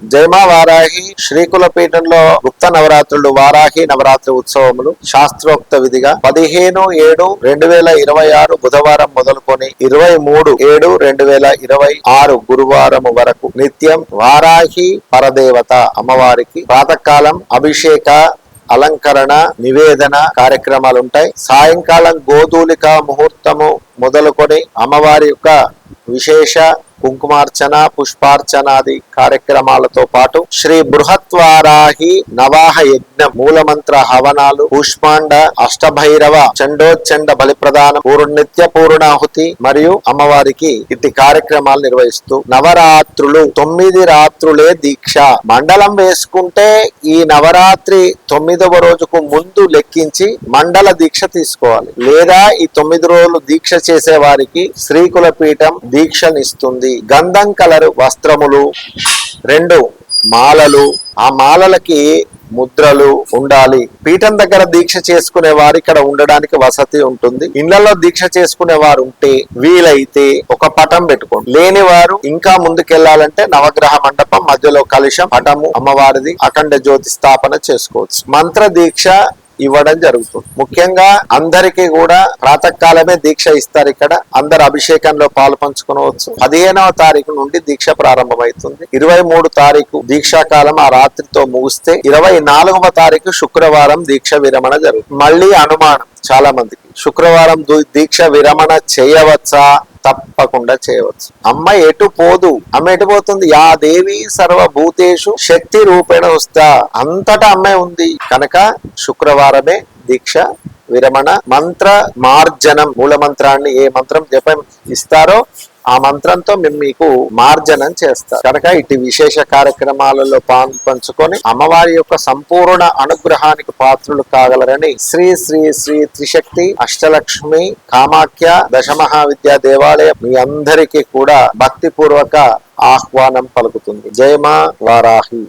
జయమా వారాహి శ్రీకుల పీఠంలో గుప్త నవరాత్రులు వారాహి నవరాత్రి ఉత్సవములు శాస్త్రోక్త విధిగా 15/7/2026 బుధవారం మొదలుకొని 23/7/2026 గురువారం వరకు నిత్యం వారాహి పరదేవత అమ్మవారికి ప్రాతకాలం అభిషేక అలంకరణ నివేదన కార్యక్రమాలు ఉంటాయి. సాయంకాలం గోధూలిక ముహూర్తము మొదలుకొని అమ్మవారి యొక్క విశేష కుంకుమార్చన పుష్పార్చనాది కార్యక్రమాలతో పాటు శ్రీ బృహత్వారాహి నవాహ యజ్ఞ మూలమంత్ర హవనాలు పుష్పాండ అష్టభైరవ చండోచండ బలి ప్రదానం నిత్య పూర్ణాహుతి మరియు అమ్మవారికి ఇట్టి కార్యక్రమాలు నిర్వహిస్తూ నవరాత్రులు 9 రాత్రులే దీక్ష. మండలం వేసుకుంటే ఈ నవరాత్రి 9వ రోజుకు ముందు లెక్కించి మండల దీక్ష తీసుకోవాలి. లేదా ఈ 9 రోజులు దీక్ష చేసే వారికి శ్రీకుల పీఠం దీక్షనిస్తుంది. గంధం కలరు వస్త్రములు, 2 మాలలు, ఆ మాలలకి ముద్రలు ఉండాలి. పీఠం దగ్గర దీక్ష చేసుకునే వారు ఇక్కడ ఉండడానికి వసతి ఉంటుంది. ఇళ్లలో దీక్ష చేసుకునే వారు ఉంటే వీలైతే ఒక పటం పెట్టుకోండి. లేని వారు ఇంకా ముందుకెళ్లాలంటే నవగ్రహ మండపం మధ్యలో కలశం పటము అమ్మవారిది అఖండ జ్యోతి స్థాపన చేసుకోవచ్చు. మంత్ర దీక్ష ఇవ్వడం జరుగుతుంది. ముఖ్యంగా అందరికీ కూడా ప్రాతకాలమే దీక్ష ఇస్తారు. ఇక్కడ అందరు అభిషేకంలో పాలు పంచుకోవచ్చు. 15వ తారీఖు నుండి దీక్ష ప్రారంభమవుతుంది. 23 తారీఖు దీక్షాకాలం ఆ రాత్రితో ముగిస్తే 24వ తారీఖు శుక్రవారం దీక్ష విరమణ జరుగుతుంది. మళ్ళీ అనుమానం చాలా మందికి, శుక్రవారం దీక్ష విరమణ చేయవచ్చా? తప్పకుండా చేయవచ్చు. అమ్మ ఎటు పోదు. అమ్మ ఎటు పోతుంది? యా దేవి సర్వభూతేషు శక్తి రూపేణ వస్తా. అంతటా అమ్మే ఉంది కనుక శుక్రవారమే దీక్ష విరమణ. మంత్ర మార్జనం మూల మంత్రాన్ని ఏ మంత్రం జపం ఇస్తారో ఆ మంత్రంతో మేము మీకు మార్జనం చేస్తారు కనుక ఇటు విశేష కార్యక్రమాలలో పంచుకొని అమ్మవారి యొక్క సంపూర్ణ అనుగ్రహానికి పాత్రులు కాగలరని శ్రీ శ్రీ శ్రీ త్రిశక్తి అష్టలక్ష్మి కామాఖ్య దశమహావిద్యా దేవాలయం మీ అందరికీ కూడా భక్తిపూర్వక ఆహ్వానం పలుకుతుంది. జయమా వారాహి.